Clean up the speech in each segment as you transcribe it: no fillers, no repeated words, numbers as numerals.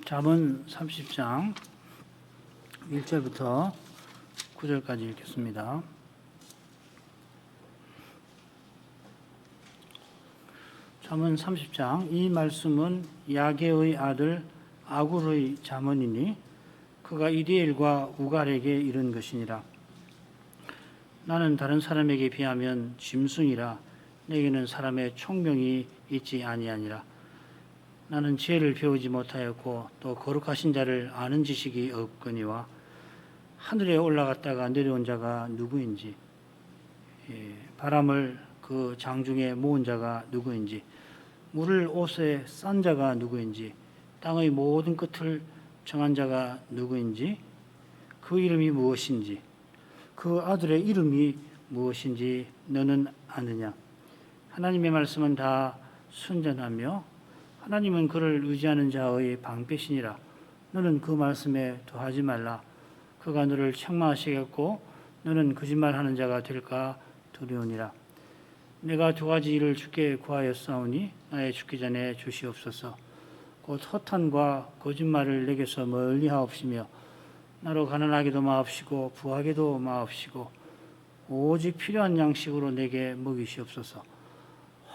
잠언 30장 1절부터 9절까지 읽겠습니다. 잠언 30장 이 말씀은 야게의 아들 아굴의 잠언이니 그가 이디엘과 우갈에게 이른 것이니라. 나는 다른 사람에게 비하면 짐승이라 내게는 사람의 총명이 있지 아니하니라. 나는 지혜를 배우지 못하였고 또 거룩하신 자를 아는 지식이 없거니와 하늘에 올라갔다가 내려온 자가 누구인지 바람을 그 장중에 모은 자가 누구인지 물을 옷에 싼 자가 누구인지 땅의 모든 끝을 정한 자가 누구인지 그 이름이 무엇인지 그 아들의 이름이 무엇인지 너는 아느냐. 하나님의 말씀은 다 순전하며 하나님은 그를 의지하는 자의 방패시니라. 너는 그 말씀에 더하지 말라. 그가 너를 책망하시겠고 너는 거짓말하는 자가 될까 두려우니라. 내가 두 가지 일을 주께 구하였사오니 나의 죽기 전에 주시옵소서. 곧 허탄과 거짓말을 내게서 멀리하옵시며 나로 가난하게도 마옵시고 부하게도 마옵시고 오직 필요한 양식으로 내게 먹이시옵소서.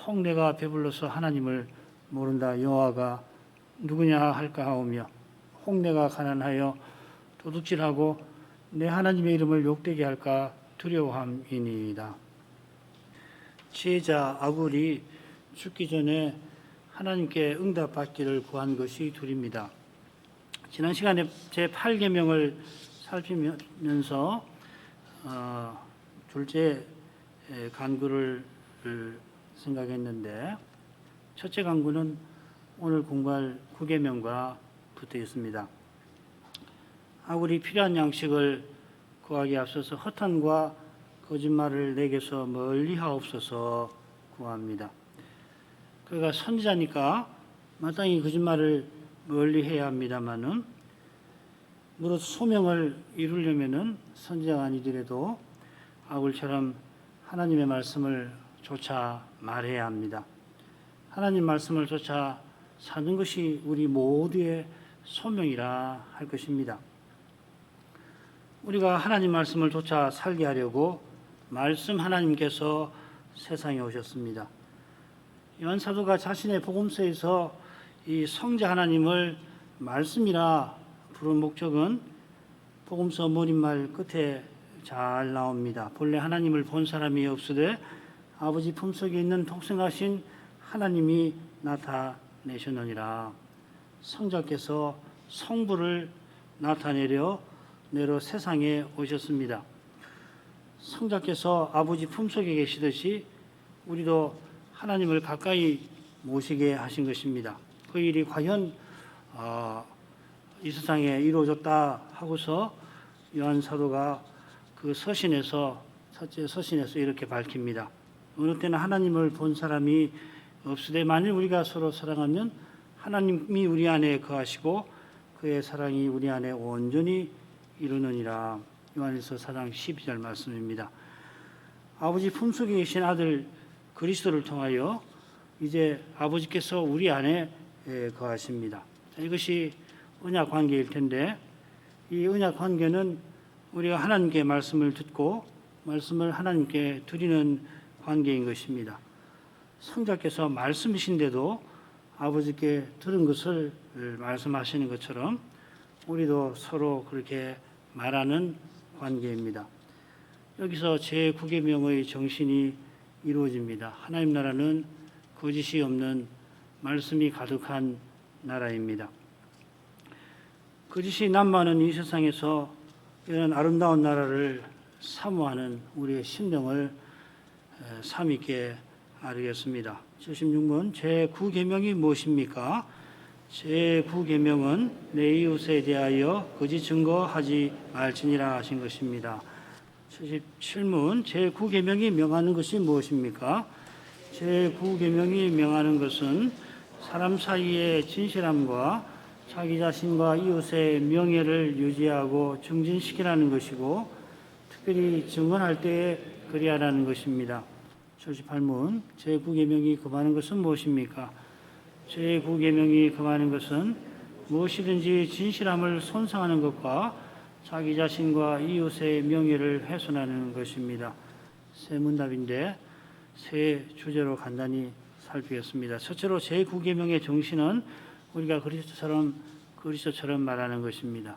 혹 내가 배불러서 하나님을 모른다 여호와가 누구냐 할까 하오며 혹 내가 가난하여 도둑질하고 내 하나님의 이름을 욕되게 할까 두려워함이니이다. 지혜자 아굴이 죽기 전에 하나님께 응답받기를 구한 것이 둘입니다. 지난 시간에 제8계명을 살피면서 둘째 간구를 생각했는데 첫째 간구는 오늘 공부할 9계명과 붙어 있습니다. 아굴이 필요한 양식을 구하기에 앞서서 허탄과 거짓말을 내게서 멀리하옵소서 구합니다. 그가 선지자니까 마땅히 거짓말을 멀리해야 합니다마는 무릇 소명을 이루려면은 선지자가 아니더라도 아굴처럼 하나님의 말씀을 쫓아 말해야 합니다. 하나님 말씀을 쫓아 사는 것이 우리 모두의 소명이라 할 것입니다. 우리가 하나님 말씀을 쫓아 살게 하려고 말씀 하나님께서 세상에 오셨습니다. 요한 사도가 자신의 복음서에서 이 성자 하나님을 말씀이라 부른 목적은 복음서 머릿말 끝에 잘 나옵니다. 본래 하나님을 본 사람이 없으되 아버지 품속에 있는 독생하신 하나님이 나타내셨느니라. 성자께서 성부를 나타내려 세상에 오셨습니다. 성자께서 아버지 품속에 계시듯이 우리도 하나님을 가까이 모시게 하신 것입니다. 그 일이 과연 이 세상에 이루어졌다 하고서 요한 사도가 그 첫째 서신에서 이렇게 밝힙니다. 어느 때는 하나님을 본 사람이 없으되 만일 우리가 서로 사랑하면 하나님이 우리 안에 거하시고 그의 사랑이 우리 안에 온전히 이루느니라. 요한일서 4장 12절 말씀입니다. 아버지 품속에 계신 아들 그리스도를 통하여 이제 아버지께서 우리 안에 거하십니다. 이것이 언약 관계일 텐데 이 언약 관계는 우리가 하나님께 말씀을 듣고 말씀을 하나님께 드리는 관계인 것입니다. 성자께서 말씀이신데도 아버지께 들은 것을 말씀하시는 것처럼 우리도 서로 그렇게 말하는 관계입니다. 여기서 제9계명의 정신이 이루어집니다. 하나님 나라는 거짓이 없는 말씀이 가득한 나라입니다. 거짓이 난무하는 이 세상에서 이런 아름다운 나라를 사모하는 우리의 심령을 삼있게 아뢰겠습니다. 76번 제9계명이 무엇입니까? 제9계명은 내 이웃에 대하여 거짓 증거하지 말지니라 하신 것입니다. 77문 제9계명이 명하는 것이 무엇입니까? 제9계명이 명하는 것은 사람 사이의 진실함과 자기 자신과 이웃의 명예를 유지하고 증진시키라는 것이고 특별히 증언할 때에 그리하라는 것입니다. 78문 제9계명이 금하는 것은 무엇입니까? 제9계명이 금하는 것은 무엇이든지 진실함을 손상하는 것과 자기 자신과 이웃의 명예를 훼손하는 것입니다. 세 문답인데 세 주제로 간단히 살피겠습니다. 첫째로 제9계명의 정신은 우리가 그리스도처럼 말하는 것입니다.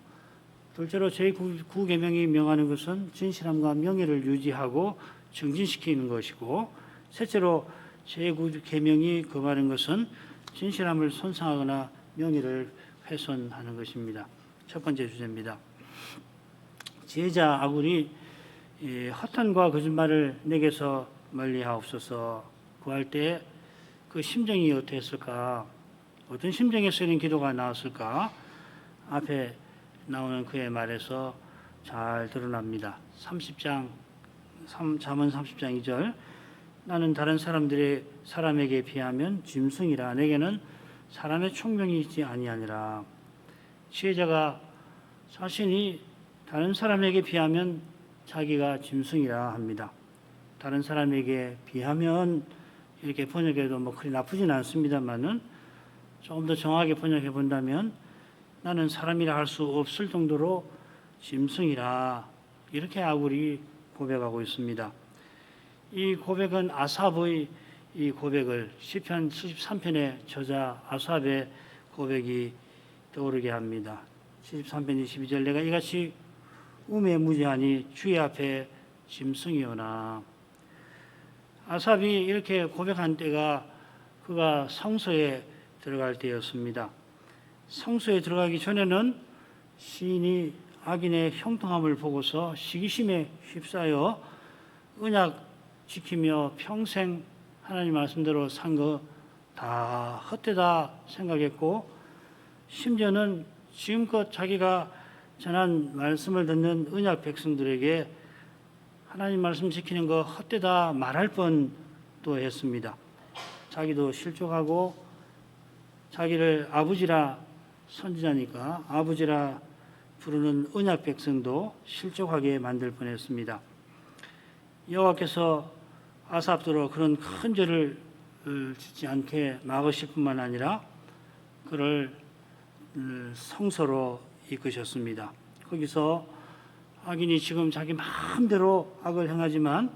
둘째로 제9계명이 명하는 것은 진실함과 명예를 유지하고 증진시키는 것이고, 셋째로 제9계명이 금하는 것은 진실함을 손상하거나 명예를 훼손하는 것입니다. 첫 번째 주제입니다. 지혜자 아굴이 허탄과 거짓말을 내게서 멀리하옵소서 구할 때 그 심정이 어땠을까? 어떤 심정에서 이런 기도가 나왔을까? 앞에 나오는 그의 말에서 잘 드러납니다. 잠언 30장 2절 나는 다른 사람에게 비하면 짐승이라 내게는 사람의 총명이 있지 아니하니라. 지혜자가 자신이 다른 사람에게 비하면 자기가 짐승이라 합니다. 다른 사람에게 비하면 이렇게 번역해도 그리 나쁘진 않습니다만은 조금 더 정확하게 번역해 본다면 나는 사람이라 할 수 없을 정도로 짐승이라 이렇게 아굴이 고백하고 있습니다. 이 고백은 아삽의 이 고백을 시편 73편의 저자 아삽의 고백이 떠오르게 합니다. 73편 22절 내가 이같이 우매무지하니 주의 앞에 짐승이오나. 아삽이 이렇게 고백한 때가 그가 성소에 들어갈 때였습니다. 성소에 들어가기 전에는 시인이 악인의 형통함을 보고서 시기심에 휩싸여 언약 지키며 평생 하나님 말씀대로 산 거 다 헛되다 생각했고, 심지어는 지금껏 자기가 전한 말씀을 듣는 언약 백성들에게 하나님 말씀 지키는 거 헛되다 말할 뻔도 했습니다. 자기도 실족하고 자기를 아버지라 선지자니까 아버지라 부르는 언약 백성도 실족하게 만들 뻔했습니다. 여호와께서 아삽더러 그런 큰 죄를 짓지 않게 막으실 뿐만 아니라 그를 성소로 이끄셨습니다. 거기서 악인이 지금 자기 마음대로 악을 행하지만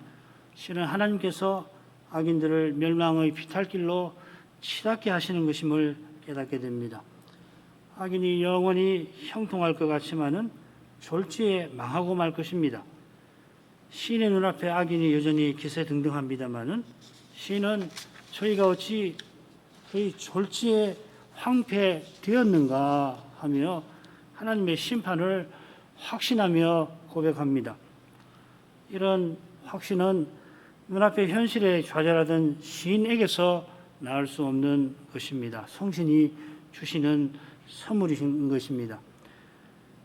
실은 하나님께서 악인들을 멸망의 비탈길로 치닫게 하시는 것임을 깨닫게 됩니다. 악인이 영원히 형통할 것 같지만은 졸지에 망하고 말 것입니다. 시인의 눈앞에 악인이 여전히 기세등등합니다마는 시인은 저희가 어찌 그의 졸지에 황폐되었는가 하며 하나님의 심판을 확신하며 고백합니다. 이런 확신은 눈앞의 현실에 좌절하던 시인에게서 나을 수 없는 것입니다. 성신이 주시는 선물이신 것입니다.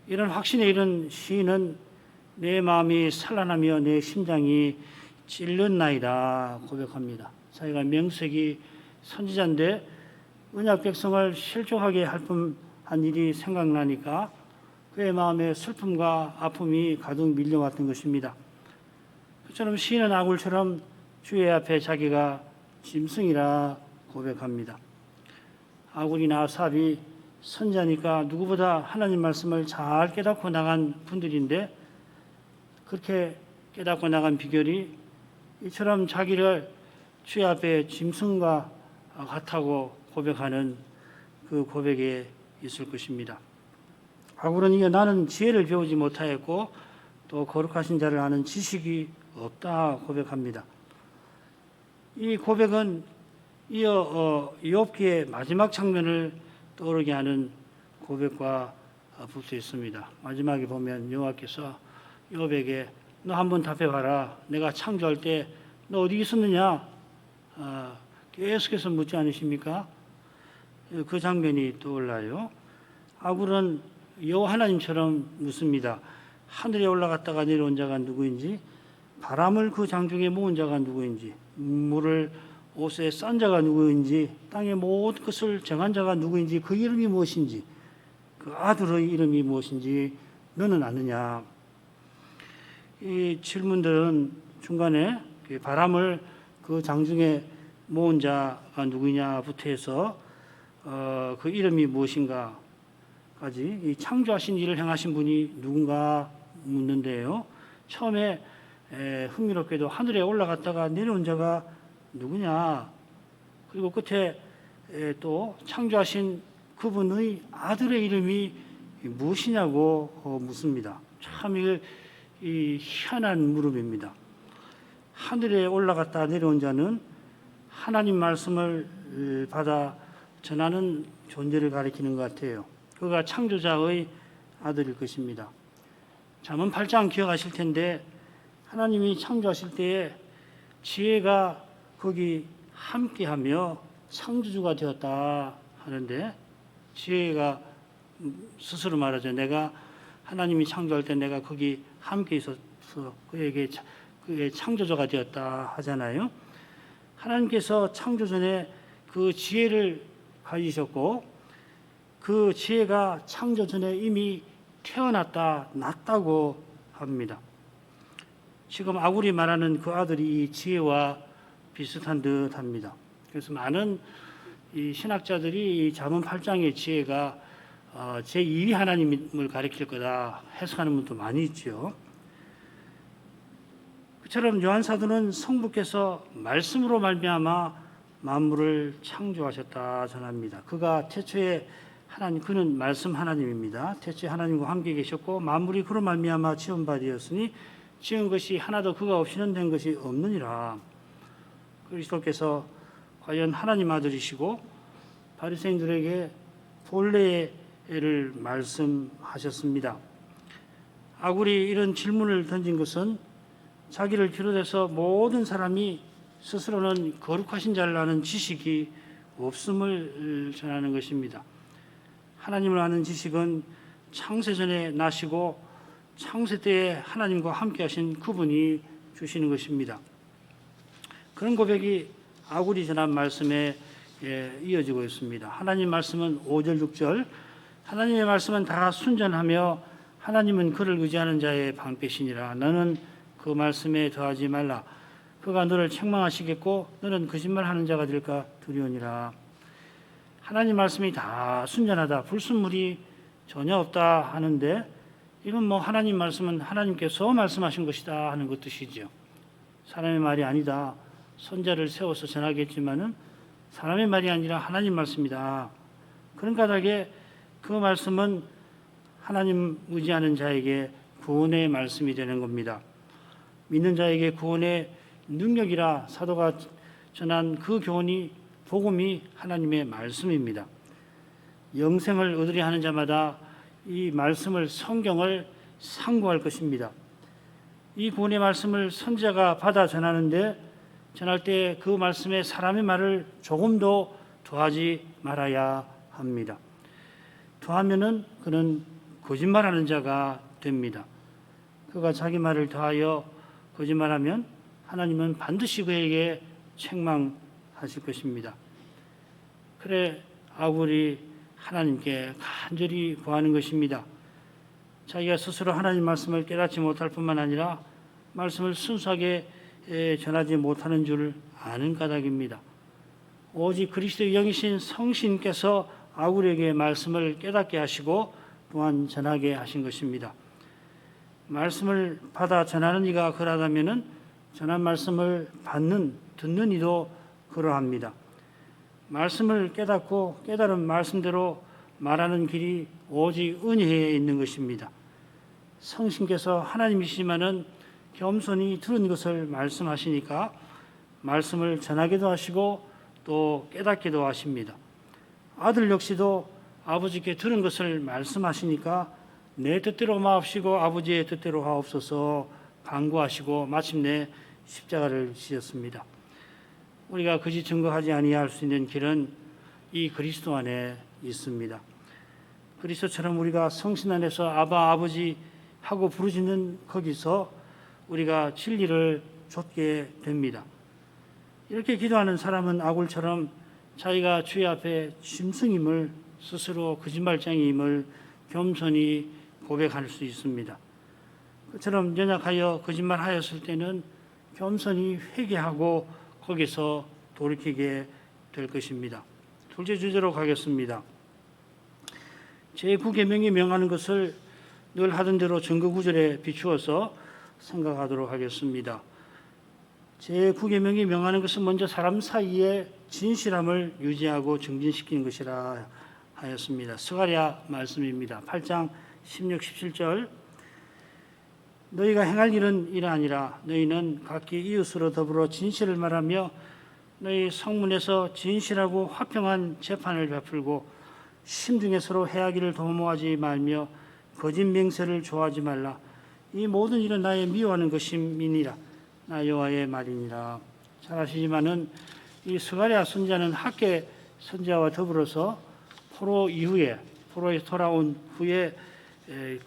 이런 확신에 이른 시인은 내 마음이 산란하며 내 심장이 찔렸나이다 고백합니다. 자기가 명색이 선지자인데 언약 백성을 실족하게 할 뻔한 일이 생각나니까 그의 마음에 슬픔과 아픔이 가득 밀려왔던 것입니다. 그처럼 시인은 아굴처럼 주의 앞에 자기가 짐승이라 고백합니다. 아굴이나 아삽이 선지자니까 누구보다 하나님 말씀을 잘 깨닫고 나간 분들인데 그렇게 깨닫고 나간 비결이 이처럼 자기를 주의 앞에 짐승과 같다고 고백하는 그 고백에 있을 것입니다. 아굴은 이어 나는 지혜를 배우지 못하였고 또 거룩하신 자를 아는 지식이 없다 고백합니다. 이 고백은 이어 욥기의 마지막 장면을 떠오르게 하는 고백과 붙어 있습니다. 마지막에 보면 여호와께서 욥에게 너 한번 답해봐라. 내가 창조할 때 너 어디 있었느냐? 계속해서 묻지 않으십니까? 그 장면이 떠올라요. 아굴은 여호와 하나님처럼 묻습니다. 하늘에 올라갔다가 내려온 자가 누구인지, 바람을 그 장중에 모은 자가 누구인지, 물을 옷에 싼 자가 누구인지, 땅의 모든 것을 정한 자가 누구인지, 그 이름이 무엇인지, 그 아들의 이름이 무엇인지 너는 아느냐? 이 질문들은 중간에 바람을 그 장중에 모은 자가 누구냐부터 해서 그 이름이 무엇인가, 이 창조하신 일을 행하신 분이 누군가 묻는데요. 처음에 흥미롭게도 하늘에 올라갔다가 내려온 자가 누구냐? 그리고 끝에 또 창조하신 그분의 아들의 이름이 무엇이냐고 묻습니다. 참 이 희한한 물음입니다. 하늘에 올라갔다 내려온 자는 하나님 말씀을 받아 전하는 존재를 가리키는 것 같아요. 그가 창조자의 아들일 것입니다. 잠언 8장 기억하실 텐데 하나님이 창조하실 때에 지혜가 거기 함께하며 창조주가 되었다 하는데 지혜가 스스로 말하죠. 내가 하나님이 창조할 때 내가 거기 함께 있어서 그의 창조주가 되었다 하잖아요. 하나님께서 창조 전에 그 지혜를 가지셨고 그 지혜가 창조 전에 이미 태어났다, 났다고 합니다. 지금 아굴이 말하는 그 아들이 이 지혜와 비슷한 듯 합니다. 그래서 많은 이 신학자들이 이 잠언 8장의 지혜가 제2위 하나님을 가리킬 거다 해석하는 분도 많이 있죠. 그처럼 요한 사도는 성부께서 말씀으로 말미암아 만물을 창조하셨다 전합니다. 그가 태초에 그는 말씀 하나님입니다. 태초에 하나님과 함께 계셨고 만물이 그로 말미암아 지은 바 되었으니 지은 것이 하나도 그가 없이는 된 것이 없느니라. 그리스도께서 과연 하나님 아들이시고 바리새인들에게 본래를 말씀하셨습니다. 아굴이 이런 질문을 던진 것은 자기를 비롯해서 모든 사람이 스스로는 거룩하신 자를 아는 지식이 없음을 전하는 것입니다. 하나님을 아는 지식은 창세전에 나시고 창세 때에 하나님과 함께 하신 그분이 주시는 것입니다. 그런 고백이 아굴이 전한 말씀에 이어지고 있습니다. 하나님 말씀은 5절 6절 하나님의 말씀은 다 순전하며 하나님은 그를 의지하는 자의 방패시니라. 너는 그 말씀에 더하지 말라. 그가 너를 책망하시겠고 너는 거짓말하는 자가 될까 두려우니라. 하나님 말씀이 다 순전하다, 불순물이 전혀 없다 하는데 이건 뭐 하나님 말씀은 하나님께서 말씀하신 것이다 하는 것 뜻이죠. 사람의 말이 아니다. 선자를 세워서 전하겠지만은 사람의 말이 아니라 하나님 말씀이다. 그런 까닭에 그 말씀은 하나님 의지하는 자에게 구원의 말씀이 되는 겁니다. 믿는 자에게 구원의 능력이라 사도가 전한 그 교훈이 복음이 하나님의 말씀입니다. 영생을 얻으려 하는 자마다 이 말씀을 성경을 상고할 것입니다. 이 구원의 말씀을 선지자가 받아 전하는데 전할 때 그 말씀에 사람의 말을 조금도 더하지 말아야 합니다. 더하면은 그는 거짓말하는 자가 됩니다. 그가 자기 말을 더하여 거짓말하면 하나님은 반드시 그에게 책망하실 것입니다. 그래 아굴이 하나님께 간절히 구하는 것입니다. 자기가 스스로 하나님 말씀을 깨닫지 못할 뿐만 아니라 말씀을 순수하게 전하지 못하는 줄 아는 까닭입니다. 오직 그리스도의 영이신 성신께서 아굴에게 말씀을 깨닫게 하시고 또한 전하게 하신 것입니다. 말씀을 받아 전하는 이가 그러하다면은 전한 말씀을 듣는 이도 그러합니다. 말씀을 깨닫고 깨달은 말씀대로 말하는 길이 오직 은혜에 있는 것입니다. 성신께서 하나님이시지만은 겸손히 들은 것을 말씀하시니까 말씀을 전하기도 하시고 또 깨닫기도 하십니다. 아들 역시도 아버지께 들은 것을 말씀하시니까 내 뜻대로 마옵시고 아버지의 뜻대로 하옵소서 간구하시고 마침내 십자가를 지셨습니다. 우리가 거짓 증거하지 아니할 수 있는 길은 이 그리스도 안에 있습니다. 그리스도처럼 우리가 성신 안에서 아바 아버지 하고 부르짖는 거기서 우리가 진리를 좇게 됩니다. 이렇게 기도하는 사람은 아굴처럼 자기가 주의 앞에 짐승임을 스스로 거짓말쟁이임을 겸손히 고백할 수 있습니다. 그처럼 연약하여 거짓말하였을 때는 겸손히 회개하고 거기서 돌이키게 될 것입니다. 둘째 주제로 가겠습니다. 제9계명이 명하는 것을 늘 하던 대로 증거구절에 비추어서 생각하도록 하겠습니다. 제9계명이 명하는 것은 먼저 사람 사이에 진실함을 유지하고 증진시키는 것이라 하였습니다. 스가랴 말씀입니다. 8장 16, 17절 너희가 행할 일은 이러하니라. 너희는 각기 이웃으로 더불어 진실을 말하며 너희 성문에서 진실하고 화평한 재판을 베풀고 심중에 서로 해하기를 도모하지 말며 거짓 맹세를 좋아하지 말라. 이 모든 일은 나의 미워하는 것임이니라. 나 여호와의 말이니라. 잘 아시지만은 이 스가랴 선지자는 학개 선지자와 더불어서 포로에서 돌아온 후에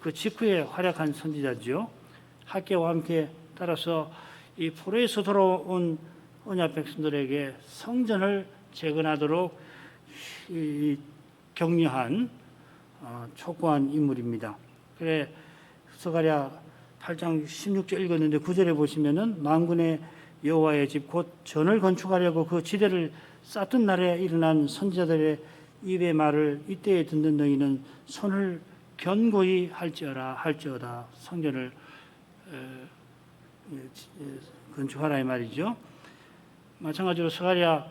그 직후에 활약한 선지자죠. 학개와 함께 따라서 이 포로에서 돌아온 언약 백성들에게 성전을 재건하도록 격려한 촉구한 인물입니다. 그래 스가랴 8장 16절 읽었는데 9절에 보시면은 만군의 여호와의 집 곧 전을 건축하려고 그 지대를 쌓던 날에 일어난 선지자들의 입의 말을 이때에 듣는 너희는 손을 견고히 할지어다 성전을 건축하라 이 말이죠. 마찬가지로 스가랴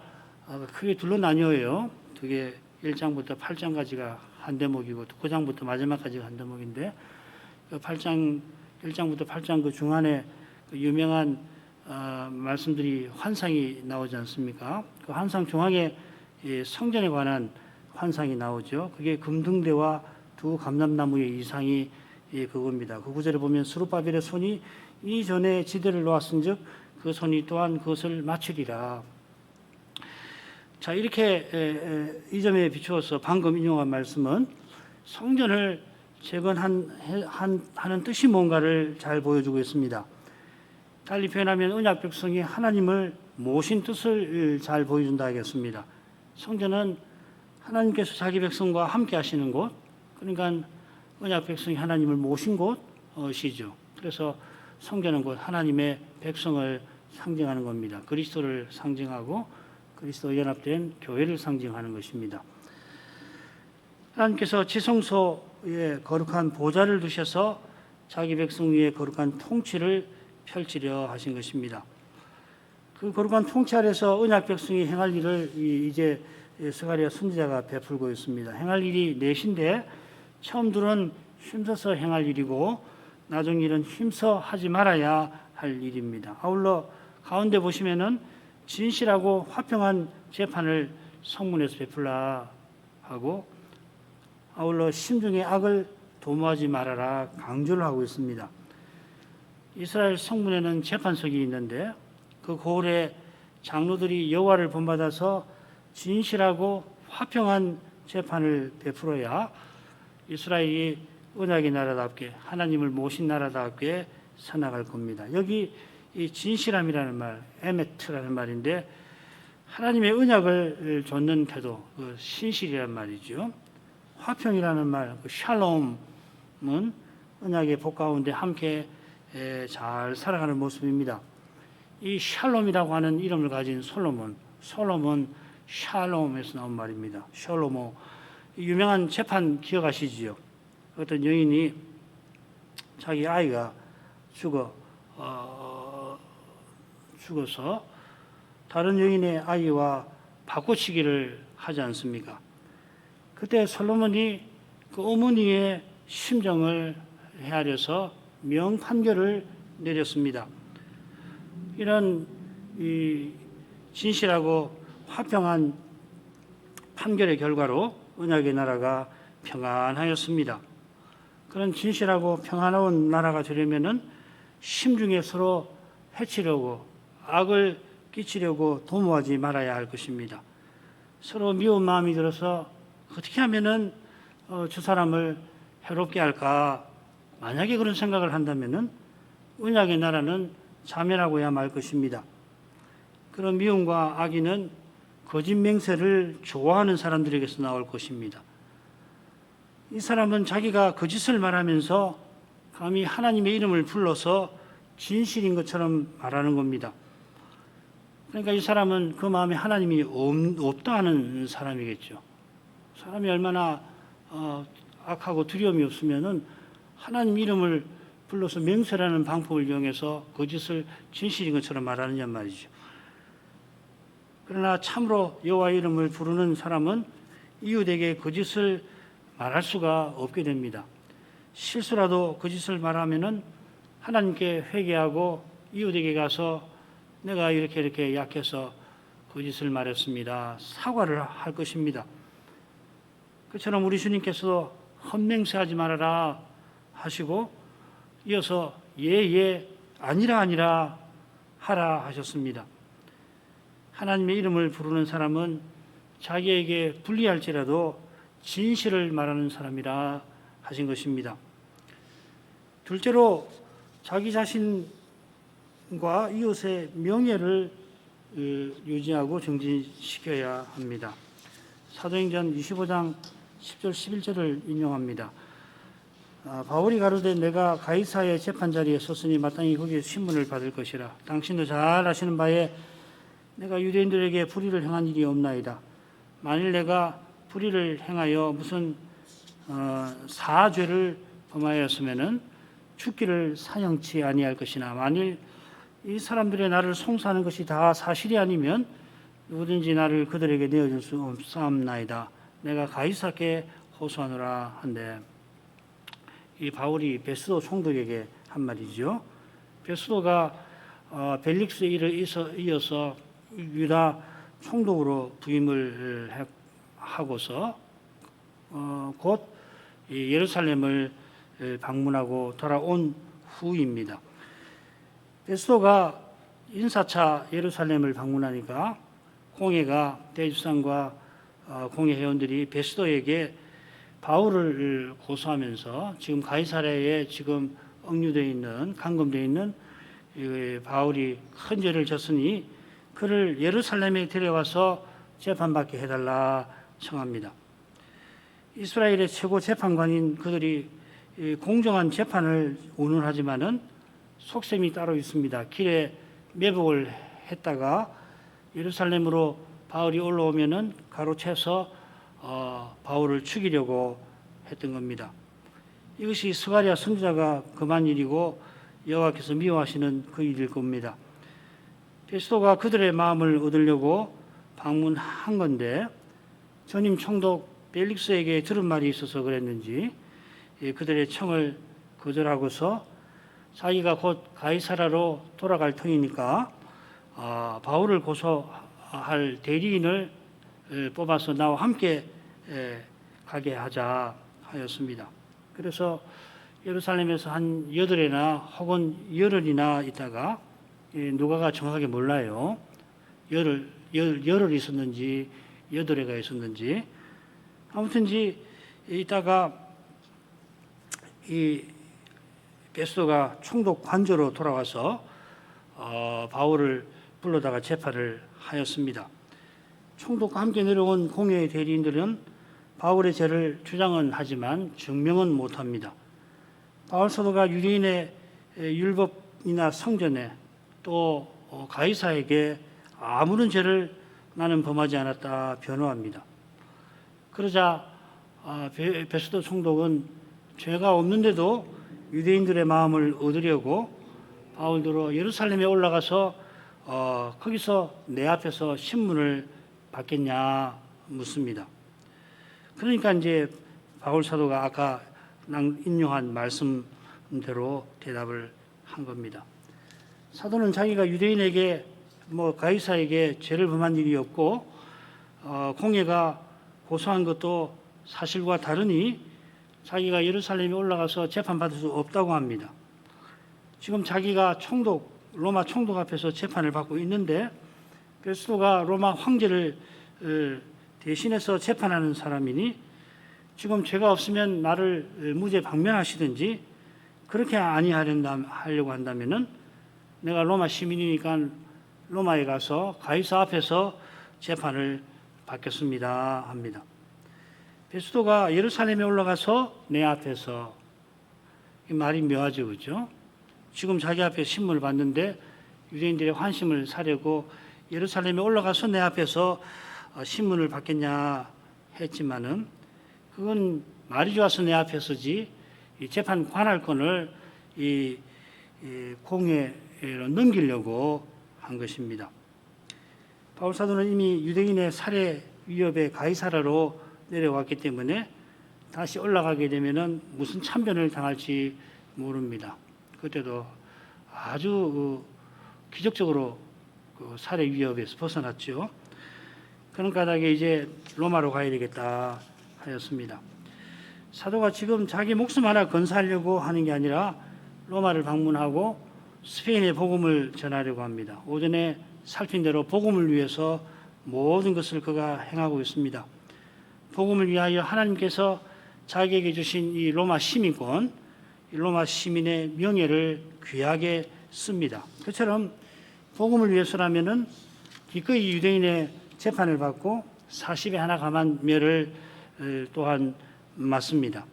크게 둘로 나뉘어요. 그게 1장부터 8장까지가 한 대목이고 9장부터 마지막까지가 한 대목인데 1장부터 8장 그 중간에 그 유명한 말씀들이 환상이 나오지 않습니까? 그 환상 중앙에 성전에 관한 환상이 나오죠. 그게 금등대와 두 감람나무의 이상이 그겁니다. 그 구절에 보면 스룹바벨의 손이 이전에 지대를 놓았은즉 그 손이 또한 그것을 마치리라. 자, 이렇게 이 점에 비추어서 방금 인용한 말씀은 성전을 재건하는 뜻이 뭔가를 잘 보여주고 있습니다. 달리 표현하면 언약 백성이 하나님을 모신 뜻을 잘 보여준다 하겠습니다. 성전은 하나님께서 자기 백성과 함께 하시는 곳, 그러니까 언약 백성이 하나님을 모신 곳이죠. 그래서 성전은 곧 하나님의 백성을 상징하는 겁니다. 그리스도를 상징하고 그리스도 연합된 교회를 상징하는 것입니다. 하나님께서 지성소에 거룩한 보좌를 두셔서 자기 백성 위에 거룩한 통치를 펼치려 하신 것입니다. 그 거룩한 통치 아래서 언약 백성이 행할 일을 이제 스가랴 선지자가 베풀고 있습니다. 행할 일이 넷인데 처음 둘은 힘써서 행할 일이고 나중 일은 힘써 하지 말아야 할 일입니다. 아울러 가운데 보시면은 진실하고 화평한 재판을 성문에서 베풀라 하고 아울러 심중에 악을 도모하지 말아라 강조를 하고 있습니다. 이스라엘 성문에는 재판석이 있는데 그 고을의 장로들이 여호와를 본받아서 진실하고 화평한 재판을 베풀어야 이스라엘이 언약의 나라답게 하나님을 모신 나라답게 살아갈 겁니다. 여기 이 진실함이라는 말, 에메트라는 말인데 하나님의 언약을 좇는 태도, 그 신실이라는 말이죠. 화평이라는 말, 그 샬롬은 언약의 복 가운데 함께 잘 살아가는 모습입니다. 이 샬롬이라고 하는 이름을 가진 솔로몬 샬롬에서 나온 말입니다. 샬로모 유명한 재판 기억하시지요? 어떤 여인이 자기 아이가 죽어서 다른 여인의 아이와 바꿔치기를 하지 않습니까? 그때 솔로몬이 그 어머니의 심정을 헤아려서 명판결을 내렸습니다. 이런 이 진실하고 화평한 판결의 결과로 언약의 나라가 평안하였습니다. 그런 진실하고 평안한 나라가 되려면은 심중에 서로 해치려고 악을 끼치려고 도모하지 말아야 할 것입니다. 서로 미운 마음이 들어서 어떻게 하면은 저 사람을 해롭게 할까? 만약에 그런 생각을 한다면은 언약의 나라는 자멸하고야 말 것입니다. 그런 미움과 악의는 거짓 맹세를 좋아하는 사람들에게서 나올 것입니다. 이 사람은 자기가 거짓을 말하면서 감히 하나님의 이름을 불러서 진실인 것처럼 말하는 겁니다. 그러니까 이 사람은 그 마음에 하나님이 없다 하는 사람이겠죠. 사람이 얼마나 악하고 두려움이 없으면은 하나님 이름을 불러서 맹세라는 방법을 이용해서 거짓을 진실인 것처럼 말하느냐 말이죠. 그러나 참으로 여호와 이름을 부르는 사람은 이웃에게 거짓을 말할 수가 없게 됩니다. 실수라도 거짓을 말하면은 하나님께 회개하고 이웃에게 가서 내가 이렇게 약해서 거짓을 말했습니다. 사과를 할 것입니다. 그처럼 우리 주님께서도 헛맹세하지 말아라 하시고 이어서 예 아니라 하라 하셨습니다. 하나님의 이름을 부르는 사람은 자기에게 불리할지라도 진실을 말하는 사람이라 하신 것입니다. 둘째로 자기 자신과 이웃의 명예를 유지하고 정진시켜야 합니다. 사도행전 25장 10절 11절을 인용합니다. 바울이 가로되 내가 가이사의 재판자리에 섰으니 마땅히 거기에 신문을 받을 것이라. 당신도 잘 아시는 바에 내가 유대인들에게 불의를 행한 일이 없나이다. 만일 내가 불의를 행하여 무슨 사죄를 범하였으면은 죽기를 사형치 아니할 것이나 만일 이 사람들의 나를 송사하는 것이 다 사실이 아니면 누구든지 나를 그들에게 내어줄 수 없사옵나이다. 내가 가이사께 호소하노라 한데 이 바울이 베스도 총독에게 한 말이죠. 베스도가 벨릭스의 일을 이어서 유다 총독으로 부임을 하고서 곧 예루살렘을 방문하고 돌아온 후입니다. 베스도가 인사차 예루살렘을 방문하니까 공회가 대주상과 공회 회원들이 베스도에게 바울을 고소하면서 지금 가이사랴에 지금 억류되어 있는 감금되어 있는 바울이 큰 죄를 졌으니 그를 예루살렘에 데려와서 재판받게 해달라 청합니다. 이스라엘의 최고 재판관인 그들이 공정한 재판을 운운하지만은 속셈이 따로 있습니다. 길에 매복을 했다가 예루살렘으로 바울이 올라오면은 가로채서 바울을 죽이려고 했던 겁니다. 이것이 스가랴 선지자가 금한 일이고 여호와께서 미워하시는 그 일일 겁니다. 베스도가 그들의 마음을 얻으려고 방문한 건데 전임 총독 벨릭스에게 들은 말이 있어서 그랬는지 그들의 청을 거절하고서 자기가 곧 가이사라로 돌아갈 터이니까 바울을 고소할 대리인을 뽑아서 나와 함께 가게 하자 하였습니다. 그래서 예루살렘에서 한 8일이나 혹은 열흘이나 있다가 누가가 정확하게 몰라요. 열흘 있었는지 8회가 있었는지 아무튼지 있다가 이 베스도가 총독 관저로 돌아와서 바울을 불러다가 재판을 하였습니다. 총독과 함께 내려온 공회의 대리인들은 바울의 죄를 주장은 하지만 증명은 못합니다. 바울 사도가 유대인의 율법이나 성전에 또 가이사에게 아무런 죄를 나는 범하지 않았다 변호합니다. 그러자 베스도 총독은 죄가 없는데도 유대인들의 마음을 얻으려고 바울더러 예루살렘에 올라가서 거기서 내 앞에서 신문을 받겠냐 묻습니다. 그러니까 이제 바울 사도가 아까 인용한 말씀대로 대답을 한 겁니다. 사도는 자기가 유대인에게 가이사에게 죄를 범한 일이 없고 공회가 고소한 것도 사실과 다르니 자기가 예루살렘에 올라가서 재판받을 수 없다고 합니다. 지금 자기가 로마 총독 앞에서 재판을 받고 있는데 베스도가 로마 황제를 대신해서 재판하는 사람이니 지금 죄가 없으면 나를 무죄 방면하시든지 그렇게 아니하려고 한다면은 내가 로마 시민이니까 로마에 가서 가이사 앞에서 재판을 받겠습니다 합니다. 베스도가 예루살렘에 올라가서 내 앞에서 이 말이 묘하죠, 그렇죠? 지금 자기 앞에 신문을 받는데 유대인들의 환심을 사려고 예루살렘에 올라가서 내 앞에서 신문을 받겠냐 했지만은 그건 말이 좋아서 내 앞에 서지 이 재판 관할권을 이 공회로 넘기려고 한 것입니다. 바울 사도는 이미 유대인의 살해 위협의 가이사라로 내려왔기 때문에 다시 올라가게 되면은 무슨 참변을 당할지 모릅니다. 그때도 아주 기적적으로 그 살해 위협에서 벗어났죠. 그런 까닭에 이제 로마로 가야 되겠다 하였습니다. 사도가 지금 자기 목숨 하나 건사하려고 하는 게 아니라 로마를 방문하고 스페인에 복음을 전하려고 합니다. 오전에 살핀 대로 복음을 위해서 모든 것을 그가 행하고 있습니다. 복음을 위하여 하나님께서 자기에게 주신 이 로마 시민권, 이 로마 시민의 명예를 귀하게 씁니다. 그처럼 복음을 위해서라면은 기꺼이 유대인의 재판을 받고 40에 하나 감한 멸을 또한 맞습니다.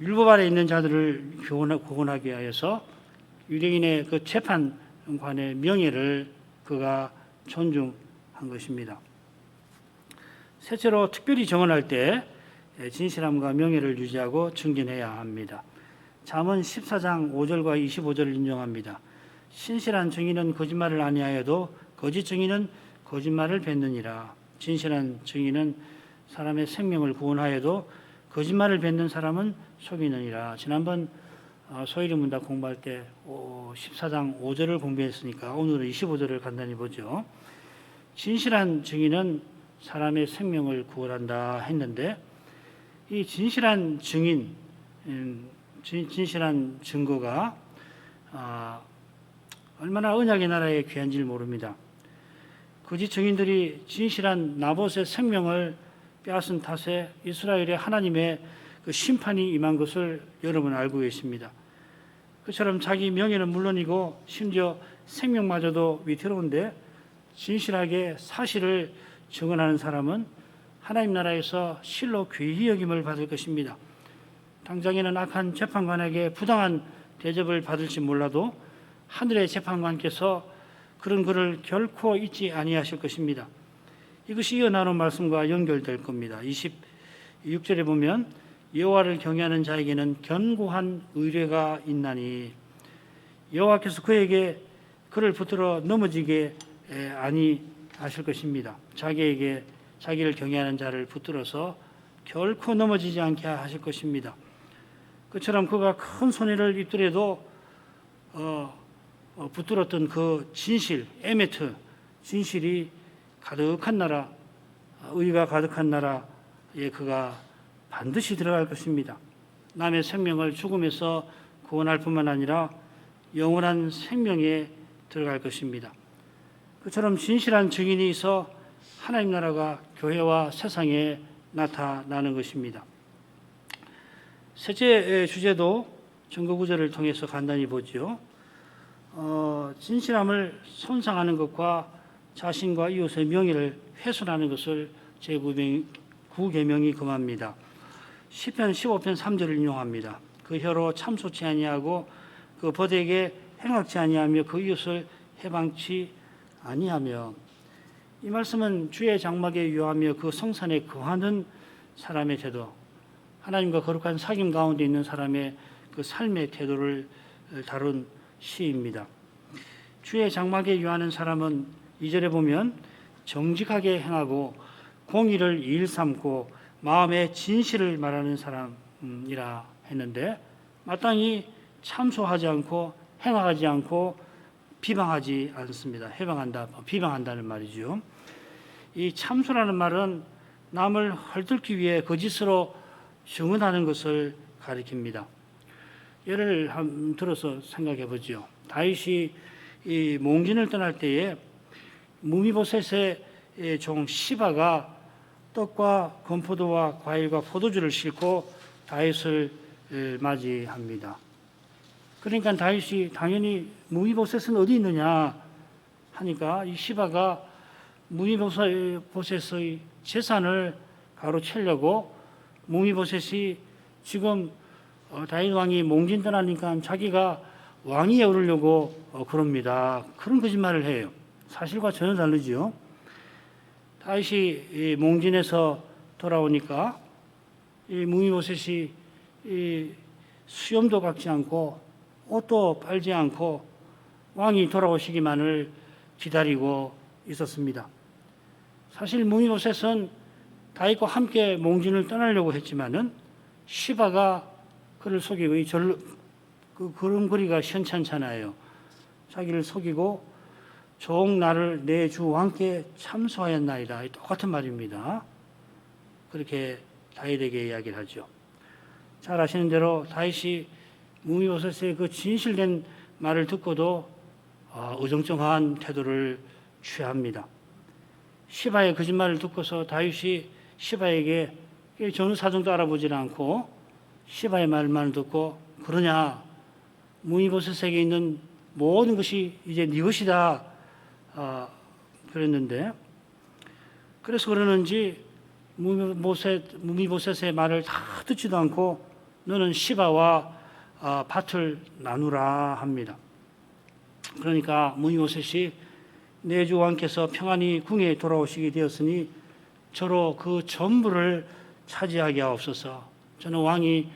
율법 아래 있는 자들을 구원하기 위해서 유대인의 그 재판관의 명예를 그가 존중한 것입니다. 셋째로 특별히 정언할 때 진실함과 명예를 유지하고 증진해야 합니다. 잠언 14장 5절과 25절을 인용합니다. 신실한 증인은 거짓말을 아니하여도 거짓 증인은 거짓말을 뱉느니라. 진실한 증인은 사람의 생명을 구원하여도 거짓말을 뱉는 사람은 속이느니라. 지난번 소일의 문답 공부할 때 14장 5절을 공부했으니까 오늘은 25절을 간단히 보죠. 진실한 증인은 사람의 생명을 구원한다 했는데 이 진실한 증인, 진실한 증거가 얼마나 언약의 나라에 귀한지를 모릅니다. 거짓 증인들이 진실한 나봇의 생명을 빼앗은 탓에 이스라엘의 하나님의 그 심판이 임한 것을 여러분 알고 계십니다. 그처럼 자기 명예는 물론이고 심지어 생명마저도 위태로운데 진실하게 사실을 증언하는 사람은 하나님 나라에서 실로 귀히 여김을 받을 것입니다. 당장에는 악한 재판관에게 부당한 대접을 받을지 몰라도 하늘의 재판관께서 그런 그를 결코 잊지 아니하실 것입니다. 이것이 이어 나눈 말씀과 연결될 겁니다. 26절에 보면 여호와를 경외하는 자에게는 견고한 의뢰가 있나니 여호와께서 그에게 그를 붙들어 넘어지게 아니하실 것입니다. 자기를 경외하는 자를 붙들어서 결코 넘어지지 않게 하실 것입니다. 그처럼 그가 큰 손해를 입더라도 붙들었던 그 진실, 에메트, 진실이 가득한 나라, 의가 가득한 나라에 그가 반드시 들어갈 것입니다. 남의 생명을 죽음에서 구원할 뿐만 아니라 영원한 생명에 들어갈 것입니다. 그처럼 진실한 증인이 있어 하나님 나라가 교회와 세상에 나타나는 것입니다. 셋째 주제도 증거 구절을 통해서 간단히 보죠. 진실함을 손상하는 것과 자신과 이웃의 명예를 훼손하는 것을 제9계명이 금합니다. 시편 15편 3절을 인용합니다. 그 혀로 참소치 아니하고 그 벗에게 행악치 아니하며 그 이웃을 해방치 아니하며. 이 말씀은 주의 장막에 유하며 그 성산에 거하는 사람의 태도, 하나님과 거룩한 사귐 가운데 있는 사람의 그 삶의 태도를 다룬 시입니다. 주의 장막에 유하는 사람은 2절에 보면 정직하게 행하고 공의를 일 삼고 마음의 진실을 말하는 사람이라 했는데 마땅히 참소하지 않고 행하지 않고 비방하지 않습니다. 비방한다는 말이죠. 이 참소라는 말은 남을 헐뜯기 위해 거짓으로 증언하는 것을 가리킵니다. 예를 들어서 생각해 보죠. 다윗이 이 몽진을 떠날 때에 무미보셋의 종 시바가 떡과 건포도와 과일과 포도주를 싣고 다윗을 맞이합니다. 그러니까 다윗이 당연히 무미보셋은 어디 있느냐 하니까 이 시바가 무미보셋의 재산을 가로채려고 무미보셋이 지금 다윗 왕이 몽진 떠나니까 자기가 왕위에 오르려고 그럽니다. 그런 거짓말을 해요. 사실과 전혀 다르지요. 다윗이 몽진에서 돌아오니까 이 무미보셋이 이 수염도 깎지 않고 옷도 빨지 않고 왕이 돌아오시기만을 기다리고 있었습니다. 사실 무미보셋은 다윗과 함께 몽진을 떠나려고 했지만은 시바가 그를 속이고 그 걸음걸이가 현찮잖아요. 자기를 속이고 종 나를 내 주 왕께 참소하였나이다. 똑같은 말입니다. 그렇게 다윗에게 이야기를 하죠. 잘 아시는 대로 다윗이 무미보셋의 그 진실된 말을 듣고도 어정쩡한 태도를 취합니다. 시바의 거짓말을 듣고서 다윗이 시바에게 전후 사정도 알아보지 않고 시바의 말만 듣고 그러냐 무미보셋에게 있는 모든 것이 이제 네 것이다 그랬는데 그래서 그러는지 무미보셋의 말을 다 듣지도 않고 너는 시바와 밭을 나누라 합니다. 그러니까 무미보셋이 내 주 왕께서 평안히 궁에 돌아오시게 되었으니 저로 그 전부를 차지하게 하옵소서. 저는 왕이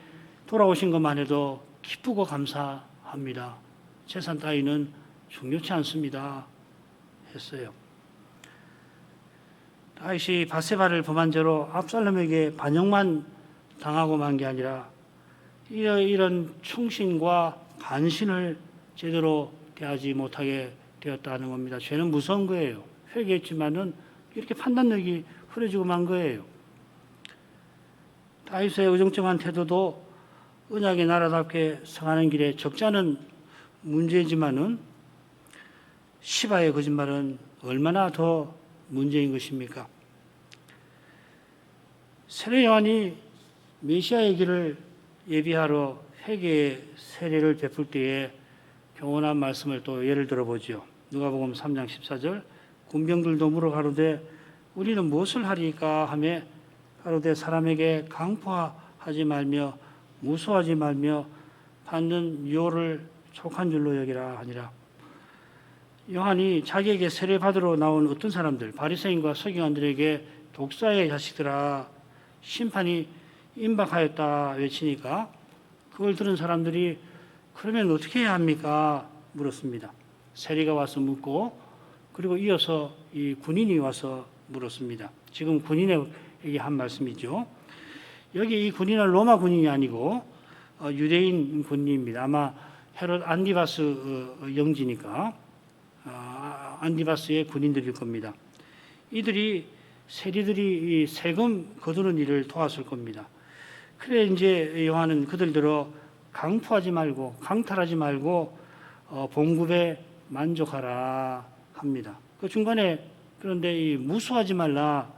돌아오신 것만 해도 기쁘고 감사합니다. 재산 따위는 중요치 않습니다. 했어요. 다윗이 밧세바를 범한 죄로 압살롬에게 반역만 당하고 만 게 아니라 이런 충신과 간신을 제대로 대하지 못하게 되었다는 겁니다. 죄는 무서운 거예요. 회개했지만은 이렇게 판단력이 흐려지고 만 거예요. 다윗의 어정쩡한 태도도 언약의 나라답게 성하는 길에 적지 않은 문제지만은 시바의 거짓말은 얼마나 더 문제인 것입니까? 세례 요한이 메시아의 길을 예비하러 회개의 세례를 베풀 때에 경건한 말씀을 또 예를 들어보죠. 누가복음 3장 14절 군병들도 물어 가로되 우리는 무엇을 하리까 하며 가로되 사람에게 강포하지 말며 무수하지 말며 받는 유호를 촉한 줄로 여기라 하니라. 요한이 자기에게 세례받으러 나온 어떤 사람들 바리새인과 서기관들에게 독사의 자식들아 심판이 임박하였다 외치니까 그걸 들은 사람들이 그러면 어떻게 해야 합니까? 물었습니다. 세리가 와서 묻고 그리고 이어서 이 군인이 와서 물었습니다. 지금 군인에게 한 말씀이죠. 여기 이 군인은 로마 군인이 아니고 유대인 군인입니다. 아마 헤롯 안디바스 영지니까 안디바스의 군인들일 겁니다. 이들이 세리들이 이 세금 거두는 일을 도왔을 겁니다. 그래 이제 요한은 그들들어 강포하지 말고 강탈하지 말고 봉급에 만족하라 합니다. 그 중간에 그런데 이 무수하지 말라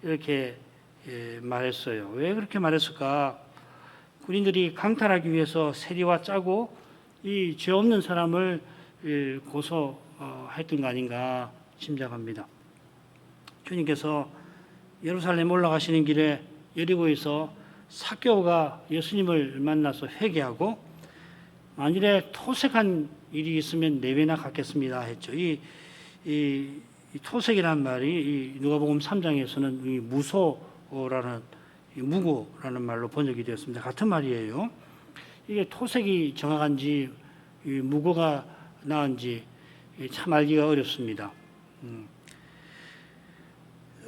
이렇게 말했어요. 왜 그렇게 말했을까? 군인들이 강탈하기 위해서 세리와 짜고 이 죄 없는 사람을 고소했던 거 아닌가 짐작합니다. 주님께서 예루살렘 올라가시는 길에 여리고에서 삭개오가 예수님을 만나서 회개하고 만일에 토색한 일이 있으면 네 배나 갚겠습니다 했죠. 이 토색이라는 말이 이 누가복음 3장에서는 이 무소라는 무고라는 말로 번역이 되었습니다. 같은 말이에요. 이게 토색이 정확한지 무고가 나은지 참 알기가 어렵습니다.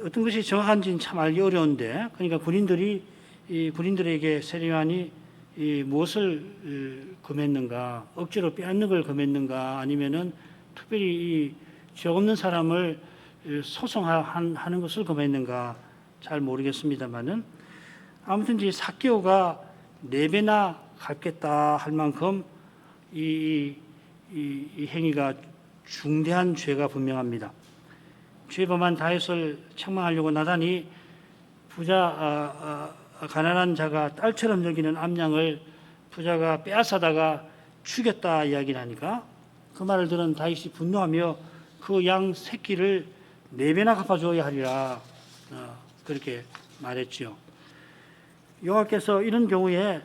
어떤 것이 정확한지는 참 알기 어려운데, 그러니까 군인들에게 세례 요한이 무엇을 금했는가, 억지로 빼앗는 걸 금했는가, 아니면은 특별히 죄 없는 사람을 소송하는 것을 금했는가 잘 모르겠습니다만은 아무튼 이제 삭개오가 4배나 갚겠다 할 만큼 이 행위가 중대한 죄가 분명합니다. 죄범한 다윗을 책망하려고 나단이 가난한 자가 딸처럼 여기는 암양을 부자가 빼앗아다가 죽였다 이야기를 하니까 그 말을 들은 다윗이 분노하며 그 양 새끼를 4배나 갚아줘야 하리라 그렇게 말했지요. 여호와께서 이런 경우에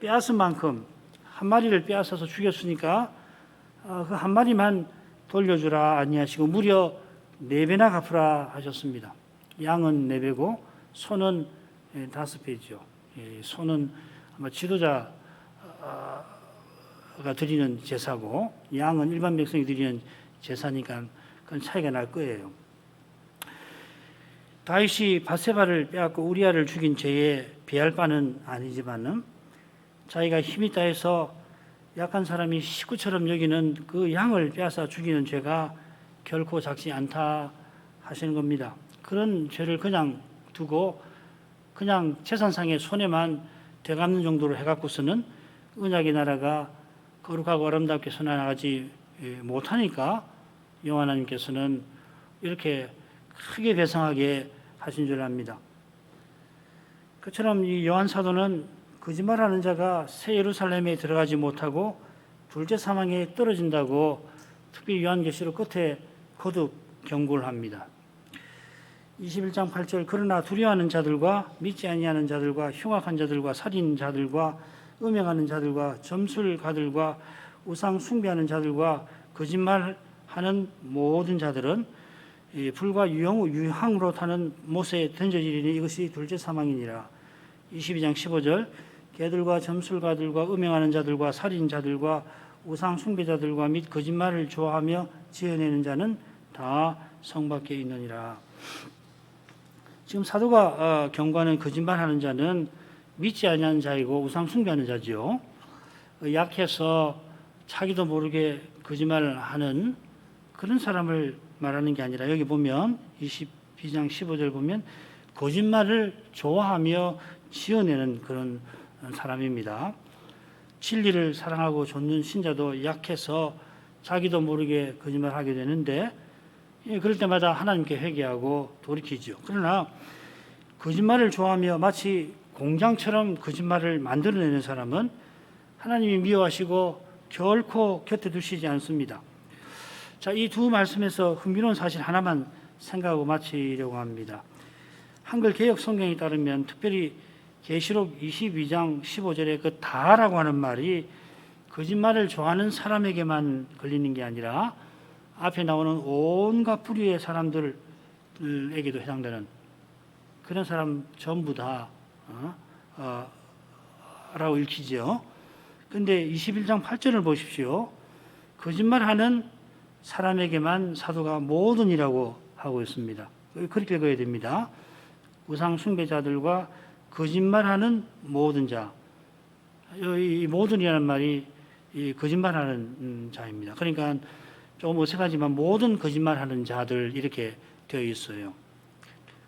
빼앗은 만큼 한 마리를 빼앗아서 죽였으니까 그 한 마리만 돌려주라 아니하시고 무려 4배나 갚으라 하셨습니다. 양은 4배고 소는 5페이지죠. 소는 아마 지도자가 드리는 제사고 양은 일반 백성이 드리는 제사니까 그건 차이가 날 거예요. 다윗이 밧세바를 빼앗고 우리아를 죽인 죄에 비할 바는 아니지만은 자기가 힘이 있다 해서 약한 사람이 식구처럼 여기는 그 양을 빼앗아 죽이는 죄가 결코 작지 않다 하시는 겁니다. 그런 죄를 그냥 두고 그냥 재산상의 손해만 되갚는 정도로 해갖고서는 언약의 나라가 거룩하고 아름답게 선나가지 못하니까 여호와 하나님께서는 이렇게 크게 배상하게 하신 줄 압니다. 그처럼 이 요한 사도는 거짓말하는 자가 새 예루살렘에 들어가지 못하고 둘째 사망에 떨어진다고 특별히 요한계시록 끝에 거듭 경고를 합니다. 21장 8절 그러나 두려워하는 자들과 믿지 아니하는 자들과 흉악한 자들과 살인자들과 음행하는 자들과 점술가들과 우상 숭배하는 자들과 거짓말하는 모든 자들은 불과 유황으로 타는 못에 던져지리니 이것이 둘째 사망이니라. 22장 15절 개들과 점술가들과 음행하는 자들과 살인자들과 우상 숭배자들과 및 거짓말을 좋아하며 지어내는 자는 다 성 밖에 있느니라. 지금 사도가 경고하는 거짓말하는 자는 믿지 아니하는 자이고 우상 숭배하는 자지요. 약해서 자기도 모르게 거짓말을 하는 그런 사람을 말하는 게 아니라 여기 보면 22장 15절 보면 거짓말을 좋아하며 지어내는 그런 사람입니다. 진리를 사랑하고 좇는 신자도 약해서 자기도 모르게 거짓말하게 되는데 그럴 때마다 하나님께 회개하고 돌이키죠. 그러나 거짓말을 좋아하며 마치 공장처럼 거짓말을 만들어내는 사람은 하나님이 미워하시고 결코 곁에 두시지 않습니다. 자, 이 두 말씀에서 흥미로운 사실 하나만 생각하고 마치려고 합니다. 한글 개역 성경에 따르면 특별히 계시록 22장 15절에 그 다라고 하는 말이 거짓말을 좋아하는 사람에게만 걸리는 게 아니라 앞에 나오는 온갖 부류의 사람들에게도 해당되는 그런 사람 전부 다 라고 읽히죠. 그런데 21장 8절을 보십시오. 거짓말하는 사람에게만 사도가 모든이라고 하고 있습니다. 그렇게 읽어야 됩니다. 우상 숭배자들과 거짓말하는 모든 자. 이 모든이라는 말이 이 거짓말하는 자입니다. 그러니까 조금 어색하지만 모든 거짓말하는 자들 이렇게 되어 있어요.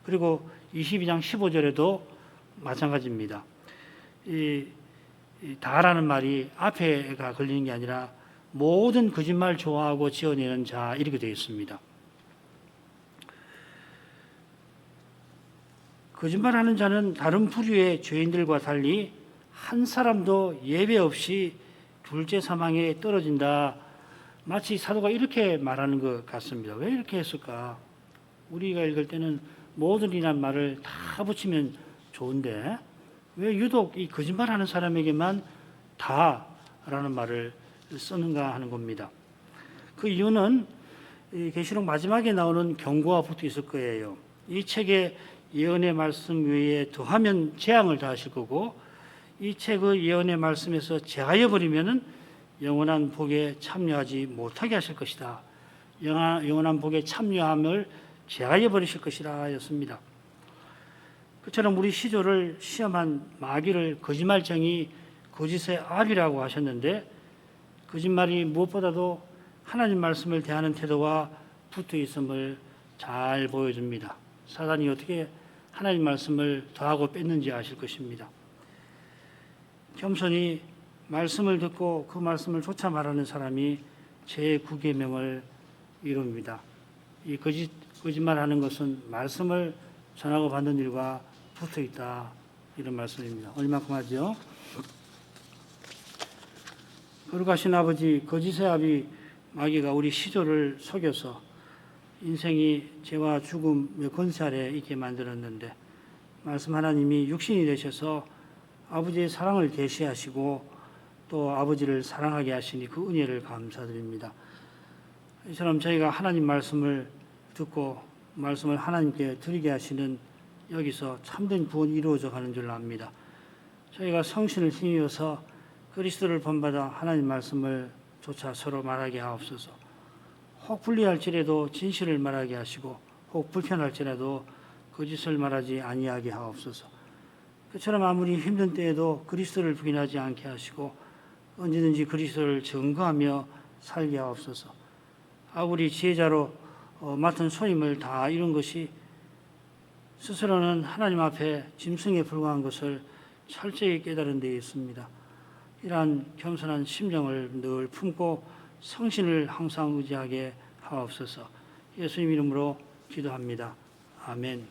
그리고 22장 15절에도 마찬가지입니다. 이 다라는 말이 앞에가 걸리는 게 아니라 모든 거짓말 좋아하고 지어내는 자 이렇게 되어 있습니다. 거짓말하는 자는 다른 부류의 죄인들과 달리 한 사람도 예외 없이 둘째 사망에 떨어진다. 마치 사도가 이렇게 말하는 것 같습니다. 왜 이렇게 했을까? 우리가 읽을 때는 모든이라는 말을 다 붙이면 좋은데 왜 유독 이 거짓말하는 사람에게만 다라는 말을 쓰는가 하는 겁니다. 그 이유는 이 계시록 마지막에 나오는 경고가 붙어 있을 거예요. 이 책에 예언의 말씀 외에 더하면 재앙을 다하실 거고 이 책의 예언의 말씀에서 제하여 버리면은 영원한 복에 참여하지 못하게 하실 것이다. 영원한 복에 참여함을 제하여 버리실 것이라 였습니다. 그처럼 우리 시조를 시험한 마귀를 거짓말쟁이 거짓의 압이라고 하셨는데 거짓말이 무엇보다도 하나님 말씀을 대하는 태도와 붙어 있음을 잘 보여줍니다. 사단이 어떻게 하나님 말씀을 더하고 뺐는지 아실 것입니다. 겸손히 말씀을 듣고 그 말씀을 쫓아 말하는 사람이 제9계명을 이룹니다. 이 거짓말하는 것은 말씀을 전하고 받는 일과 붙어 있다. 이런 말씀입니다. 얼마큼 하죠? 거룩하신 아버지, 거짓의 아비 마귀가 우리 시조를 속여서 인생이 죄와 죽음의 권세 아래 있게 만들었는데 말씀 하나님이 육신이 되셔서 아버지의 사랑을 계시하시고 또 아버지를 사랑하게 하시니 그 은혜를 감사드립니다. 이처럼 저희가 하나님 말씀을 듣고 말씀을 하나님께 드리게 하시는 여기서 참된 구원이 이루어져 가는 줄 압니다. 저희가 성신을 힘입어서 그리스도를 본받아 하나님 말씀을 조차 서로 말하게 하옵소서. 혹 불리할지라도 진실을 말하게 하시고 혹 불편할지라도 거짓을 말하지 아니하게 하옵소서. 그처럼 아무리 힘든 때에도 그리스도를 부인하지 않게 하시고 언제든지 그리스도를 증거하며 살게 하옵소서. 아무리 지혜자로 맡은 소임을 다 이룬 것이 스스로는 하나님 앞에 짐승에 불과한 것을 철저히 깨달은 데 있습니다. 이러한 겸손한 심정을 늘 품고 성신을 항상 의지하게 하옵소서. 예수님 이름으로 기도합니다. 아멘.